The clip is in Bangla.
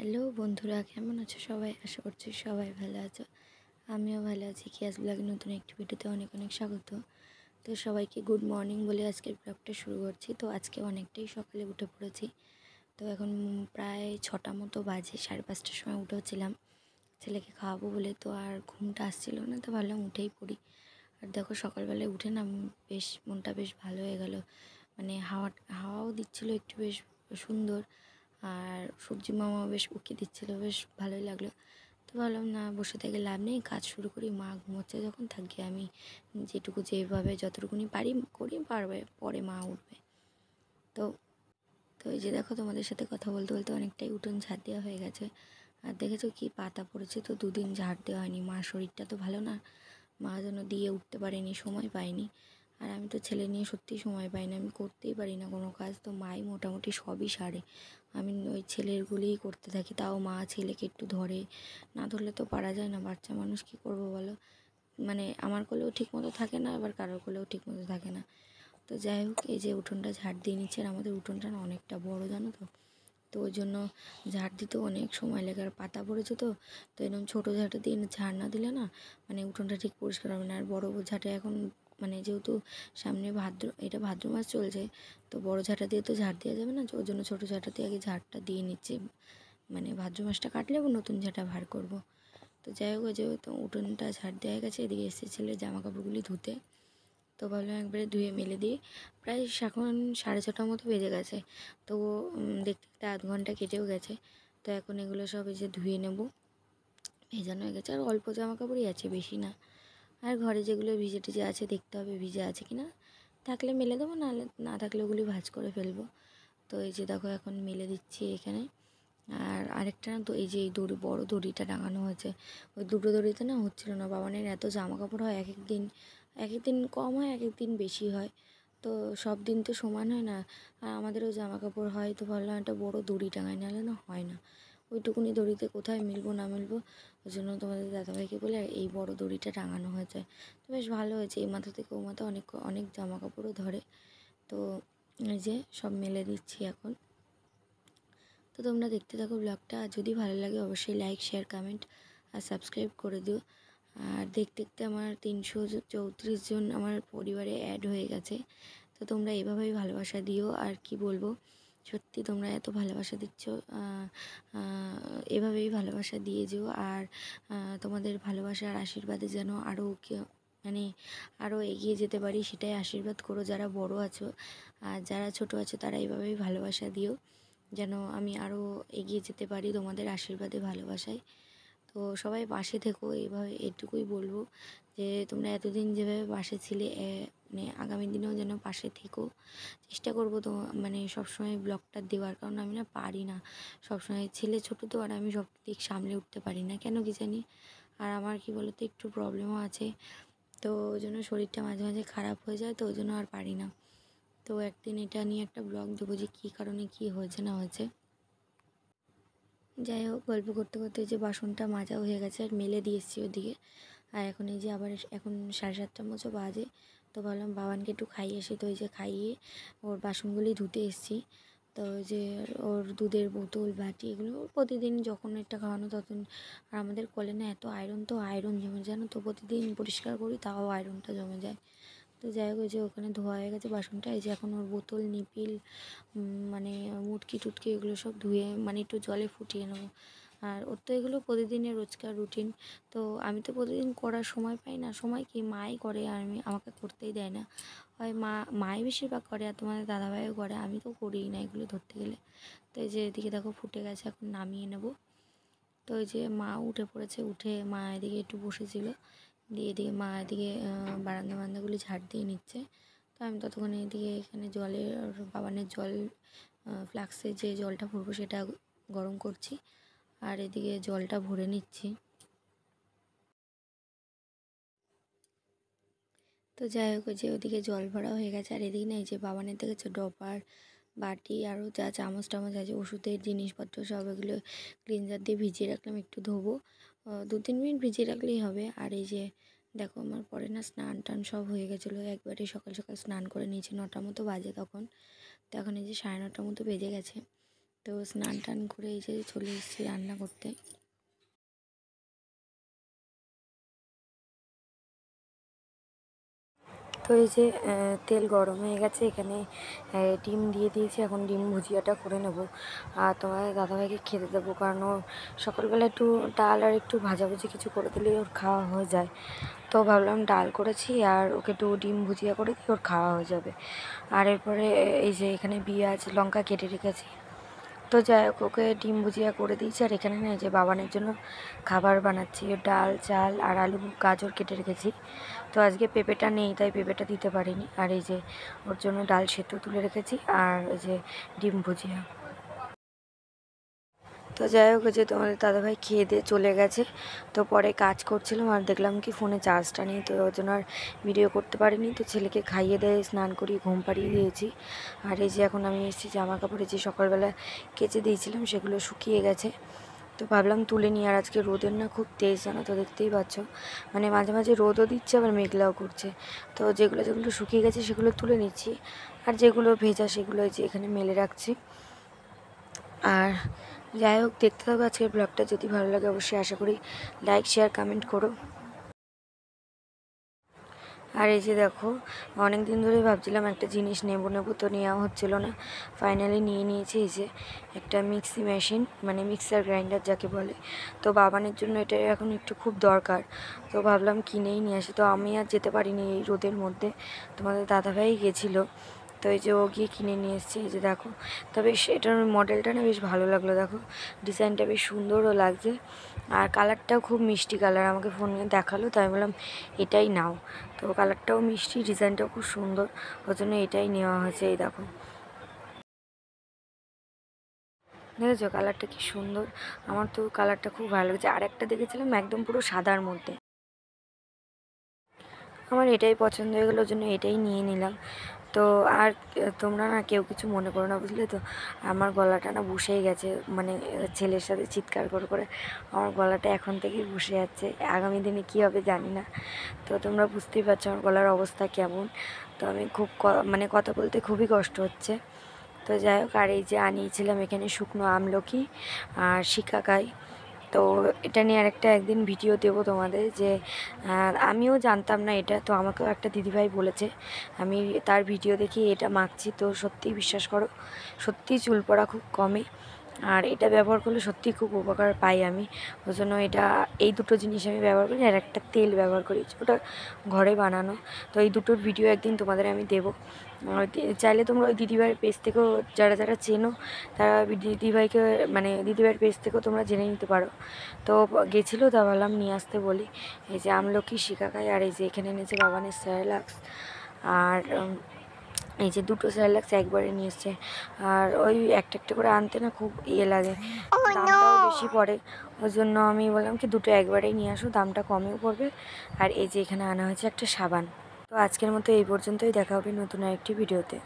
হ্যালো বন্ধুরা, কেমন আছো সবাই? আশা করছি সবাই ভালো আছো। আমিও ভালো আছি। কিয়াস ব্লগের নতুন একটি ভিডিওতে অনেক অনেক স্বাগত। তো সবাইকে গুড মর্নিং বলে আজকের ব্লগটা শুরু করছি। তো আজকে অনেকটাই সকালে উঠে পড়েছি। তো এখন প্রায় 6টা মতো বাজে, 5:30টার সময় উঠেছিলাম ছেলেকে খাওয়াবো বলে। তো আর ঘুমটা আসছিল না, তো ভাবলাম উঠেই পড়ি। আর দেখো সকালবেলায় উঠে না বেশ মনটা বেশ ভালো হয়ে গেল। মানে হাওয়াও দিচ্ছিলো একটু বেশ সুন্দর, আর সবজি মামাও বেশ উকি দিচ্ছিলো, বেশ ভালোই লাগলো। তো ভাবলাম না বসে থেকে লাভ নেই, কাজ শুরু করি। মা ঘুমোচ্ছে যখন থাকি, আমি যেটুকু যেভাবে যতটুকুনি পারি করি, পারবে পরে মা উঠবে। তো তো এই যে দেখো, তোমাদের সাথে কথা বলতে বলতে অনেকটাই উঠোন ঝাড় দেওয়া হয়ে গেছে। আর দেখেছো কি পাতা পড়েছে, তো 2 দিন ঝাড় দেওয়া হয়নি। মার শরীরটা তো ভালো না, মা যেন দিয়ে উঠতে পারেনি, সময় পায়নি। আর আমি তো ছেলে নিয়ে সত্যিই সময় পাই না, আমি করতেই পারি না কোনো কাজ। তো মাই মোটামুটি সবই সারে, আমি ওই ছেলেরগুলিই করতে থাকি। তাও মা ছেলেকে একটু ধরে, না ধরলে তো পারা যায় না, বাচ্চা মানুষ কী করবো বলো। মানে আমার কোলেও ঠিক মতো থাকে না, আবার কারোর কোলেও ঠিক মতো থাকে না। তো যাই হোক, এই যে উঠোনটা ঝাড় দিয়ে নিচ্ছে। আর আমাদের উঠোনটা না অনেকটা বড়, জানো তো। তো ওই জন্য ঝাড় দিতেও অনেক সময় লাগে। আর পাতা পড়েছে তো তো এরকম ছোটো ঝাঁটা দিয়ে ঝাড় না দিলে না মানে উঠোনটা ঠিক পরিষ্কার হবে না। আর বড় ঝাঁটা এখন মানে যেহেতু সামনে এটা ভাদ্র মাস চলছে, তো বড় ঝাঁটা দিয়ে তো ঝাড় দেওয়া যাবে না, ওই জন্য ছোটো ঝাঁটা দিয়ে আগে ঝাড়টা দিয়ে নিচ্ছে। মানে ভাদ্র মাসটা কাটলে নতুন ঝাঁটা ভার করব। তো যাই হোক, যে তো উঠোনটা ঝাড় দেওয়া গেছে, এদিকে এসে ছেলে জামা কাপড়গুলি ধুতে। তো ভাবলাম একবারে ধুয়ে মেলে দিই। প্রায় এখন 6:30টার মতো বেজে গেছে। তো দেখতে দেখতে আধ ঘন্টা কেটেও গেছে। তো এখন এগুলো সব এই যে ধুয়ে নেব। ভেজানো হয়ে গেছে, আর অল্প জামা কাপড়ই আছে, বেশি না। আর ঘরে যেগুলো ভিজে টিজে আছে দেখতে হবে ভিজে আছে কি না, থাকলে মেলে দেবো, নাহলে না থাকলে ওগুলি ভাঁজ করে ফেলবো। তো এই যে দেখো এখন মেলে দিচ্ছি এখানে। আর আরেকটা না, তো এই যে এই দড়ি, বড় দড়িটা টাঙানো হয়েছে, ওই দুটো দড়িতে না হচ্ছিল না। বাবানের এত জামা কাপড় হয়, এক এক দিন কম হয়, এক এক দিন বেশি হয়। তো সব দিন তো সমান হয় না, আর আমাদেরও জামা কাপড় হয়। তো ভাবলাম একটা বড় দড়ি টাঙাই, নাহলে না হয় না। ওইটুকুনি দড়িতে কোথায় মিলবো না মিলবো, ওই জন্য তোমাদের দাদাভাইকে বলে এই বড় দড়িটা টাঙানো হয়েছে। তো বেশ ভালো হয়েছে, এই মাথা থেকে ও মাথা অনেক অনেক জামা কাপড়ও ধরে। তো এই যে সব মেলে দিচ্ছি এখন। তো তোমরা দেখতে থাকো ব্লগটা, যদি ভালো লাগে অবশ্যই লাইক, শেয়ার, কমেন্ট আর সাবস্ক্রাইব করে দিও। আর দেখতে দেখতে আমার 334 জন আমার পরিবারে অ্যাড হয়ে গেছে। তো তোমরা এভাবেই ভালোবাসা দিও। আর কি বলবো, সত্যি তোমরা এত ভালোবাসা দিচ্ছ, এভাবেই ভালোবাসা দিয়ে যেও। আর তোমাদের ভালোবাসা আর আশীর্বাদে যেন আরও মানে আরও এগিয়ে যেতে পারি, সেটাই আশীর্বাদ করো। যারা বড় আছো আর যারা ছোট আছো, তারা এইভাবেই ভালোবাসা দিও, যেন আমি আরও এগিয়ে যেতে পারি তোমাদের আশীর্বাদে, ভালোবাসায়। তো সবাই পাশে থেকো, এইভাবে এটুকুই বলবো যে তোমরা এতদিন যেভাবে পাশে ছিলে, মানে আগামী দিনেও যেন পাশে থেকো। চেষ্টা করবো তো মানে সবসময় ব্লগটা দেওয়ার, কারণ আমি না পারি না সবসময়। ছেলে ছোটো তো, আর আমি সব দিক সামলে উঠতে পারি না, কেন কি জানি। আর আমার কি বলতো একটু প্রবলেমও আছে, তো ওই জন্য শরীরটা মাঝে মাঝে খারাপ হয়ে যায়, তো ওই জন্য আর পারি না। তো একদিন এটা নিয়ে একটা ব্লগ দেবো যে কী কারণে কী হয়েছে না হয়েছে। যাই হোক, গল্প করতে করতে যে বাসনটা মাজা হয়ে গেছে, আর মেলে দিয়ে এসেছি ওদিকে। আর এখন এই যে আবার এখন 7:30টার মতো বাজে। তো ভাবলাম বাবানকে একটু খাইয়ে আসি। তো এই যে খাইয়ে ওর বাসনগুলি ধুতে এসেছি। তো ওই যে ওর দুধের বোতল, বাটি, এগুলো প্রতিদিন যখন একটা খাওয়ানো তখন। আর আমাদের কলে না এত আয়রন, তো আয়রন জমে, জানো তো। প্রতিদিন পরিষ্কার করি, তাও আয়রনটা জমে যায়। তো যাই হোক, ওই যে ওখানে ধোয়া হয়ে গেছে বাসনটা। এই যে এখন ওর বোতল, নিপিল, মানে মুটকি টুটকি এগুলো সব ধুয়ে মানে একটু জলে ফুটিয়ে নেবো। আর ওর তো এগুলো প্রতিদিনের রোজকার রুটিন। তো আমি তো প্রতিদিন করার সময় পাই না, সময় কি মাই করে, আর আমাকে করতেই দেয় না। হয় মাই বেশিরভাগ করে, আর তোমাদের দাদাভাইও করে, আমি তো করিই না এগুলো ধরতে গেলে। তো এই যে এদিকে দেখো ফুটে গেছে, এখন নামিয়ে নেব। তো এই যে মা উঠে পড়েছে, উঠে মা এদিকে একটু বসেছিল, দিয়ে এদিকে মা এদিকে বারান্দাগুলি ঝাড় দিয়ে নিচ্ছে। তো আমি ততক্ষণে এদিকে এখানে জলের, বাবানের জল, ফ্লাক্সে যে জলটা ভরবো সেটা গরম করছি, আর এদিকে জলটা ভরে নিচ্ছি। তো যাই হোক, যে ওদিকে জল ভরা হয়ে গেছে, আর এদিকে না এই যে বাবানের দেখেছো ডপার, বাটি, আরও যা চামচ টামচ আছে, ওষুধের জিনিসপত্র সব, এগুলো ক্লিনজার দিয়ে ভিজিয়ে রাখলাম, একটু ধোবো। 2-3 মিনিট ভিজিয়ে রাখলেই হবে। আর এই যে দেখো আমার পরে না স্নান টান সব হয়ে গেছিলো, একবারে সকাল সকাল স্নান করে নিয়েছি, 9টা মতো বাজে তখন। তো এখন এই যে 9:30টার মতো বেজে গেছে। তো স্নান টান করে এই যে চলে এসেছি রান্না করতে। তো এই যে তেল গরম হয়ে গেছে, এখানে ডিম দিয়ে দিয়েছি। এখন ডিম ভুজিয়াটা করে নেব আর তোমাদের দাদাভাইকে খেতে দেবো, কারণ ও সকালবেলা একটু ডাল আর একটু ভাজাভুজি কিছু করে দিলেই ওর খাওয়া হয়ে যায়। তো ভাবলাম ডাল করেছি আর ওকে একটু ডিম ভুজিয়া করে দিই, ওর খাওয়া হয়ে যাবে। আর এরপরে এই যে এখানে পেঁয়াজ লঙ্কা কেটে রেখেছি। তো যাই হোক, ওকে ডিম ভুজিয়া করে দিয়েছি। আর এখানে না যে বাবানের জন্য খাবার বানাচ্ছি, ডাল চাল আর আলু গাজর কেটে রেখেছি। তো আজকে পেঁপেটা নেই, তাই পেঁপেটা দিতে পারিনি। আর এই যে ওর জন্য ডাল সেদ্ধ তুলে রেখেছি আর এই যে ডিম ভুজিয়া। তো যাই হোক, যে তোমাদের দাদাভাই খেয়ে দিয়ে চলে গেছে। তো পরে কাজ করছিলাম আর দেখলাম কি ফোনে চার্জটা নেই, তো ওর জন্য আর ভিডিও করতে পারিনি। তো ছেলেকে খাইয়ে দিয়ে স্নান করিয়ে ঘুম পাড়িয়ে দিয়েছি। আর এই যে এখন আমি এসেছি জামা কাপড়ে, যে সকালবেলা কেচে দিয়েছিলাম সেগুলো শুকিয়ে গেছে। তো ভাবলাম তুলে নিই। আর আজকে রোদের না খুব তেজ, জানো তো, দেখতেই পাচ্ছ। মানে মাঝে মাঝে রোদও দিচ্ছে আবার মেঘলাও করছে। তো যেগুলো যেগুলো শুকিয়ে গেছে সেগুলো তুলে নিচ্ছি, আর যেগুলো ভেজা সেগুলো যে এখানে মেলে রাখছি। আর যাই হোক, দেখতে থাকো আজকের ব্লগটা। যদি ভালো লাগে অবশ্যই আশা করি লাইক শেয়ার কমেন্ট করো। আর এই যে দেখো, অনেক দিন ধরেই ভাবছিলাম একটা জিনিস নেবো নেবো, তো নেওয়া হচ্ছিল না। ফাইনালি নিয়ে নিয়েছি এই যে একটা মিক্সি মেশিন, মানে মিক্সার গ্রাইন্ডার যাকে বলে। তো বাবানের জন্য এটা এখন একটু খুব দরকার, তো ভাবলাম কিনেই নিয়ে আসি। তো আমি আর যেতে পারিনি এই রোদের মধ্যে, তোমাদের দাদাভাই গেছিলো। তো এই যে ও গিয়ে কিনে নিয়ে এসেছে। এই যে দেখো, তবে এটার মডেলটা না বেশ ভালো লাগলো, দেখো ডিজাইনটা বেশ সুন্দরও লাগছে আর কালারটাও খুব মিষ্টি কালার। আমাকে ফোনে দেখালো, তাই বললাম এটাই নাও। তো কালারটাও মিষ্টি, ডিজাইনটাও খুব সুন্দর, ওই জন্য এটাই নেওয়া হয়েছে। এই দেখো, দেখেছো কালারটা কি সুন্দর। আমার তো কালারটা খুব ভালো লাগছে। আর একটা দেখেছিলাম একদম পুরো সাদার মধ্যে, আমার এটাই পছন্দ হয়ে গেলো, ওই জন্য এটাই নিয়ে নিলাম। তো আর তোমরা না কেউ কিছু মনে করো না, বুঝলে তো। আমার গলাটা না বসেই গেছে, মানে ছেলের সাথে চিৎকার করে করে আমার গলাটা এখন থেকেই বসে যাচ্ছে। আগামী দিনে কী হবে জানি না। তো তোমরা বুঝতেই পারছো আমার গলার অবস্থা কেমন। তো আমি খুব মানে কথা বলতে খুবই কষ্ট হচ্ছে। তো যাই হোক, আর এই যে আনিয়েছিলাম এখানে শুকনো আমলকি আর শিকাকাই। তো এটা নিয়ে আরেকটা একদিন ভিডিও দেবো তোমাদের, যে আমিও জানতাম না এটা, তো আমাকেও একটা দিদিভাই বলেছে। আমি তার ভিডিও দেখি এটা মাখছি, তো সত্যিই বিশ্বাস করো, সত্যিই চুল পড়া খুব কমে। আর এটা ব্যবহার করলে সত্যিই খুব উপকার পাই আমি। ওই জন্য এটা, এই দুটো জিনিস আমি ব্যবহার করি। আর একটা তেল ব্যবহার করি, ওটা ঘরে বানানো। তো এই দুটোর ভিডিও একদিন তোমাদের আমি দেবো। চাইলে তোমরা ওই দিদিভাইয়ের পেজ থেকেও, যারা যারা চেনো তারা দিদিভাইকে, মানে দিদিভাইয়ের পেজ থেকেও তোমরা জেনে নিতে পারো। তো গেছিলো, তা ভাবলাম নিয়ে আসতে বলি। এই যে আমলকি শিকাকাই, আর এই যে এখানে এনেছে বাবানের সেরেলাক্স। আর এই যে দুটো সেরেলাক্স একবারে নিয়ে এসছে। আর ওই একটা একটা করে আনতে না খুব লাগে, দামটাও বেশি পড়ে। ওই জন্য আমি বললাম কি দুটো একবারেই নিয়ে আসো, দামটা কমেও পড়বে। আর এই যে এখানে আনা হয়েছে একটা সাবান। তো আজকের মতো এই পর্যন্তই, দেখা হবে নতুন আরেকটি ভিডিওতে।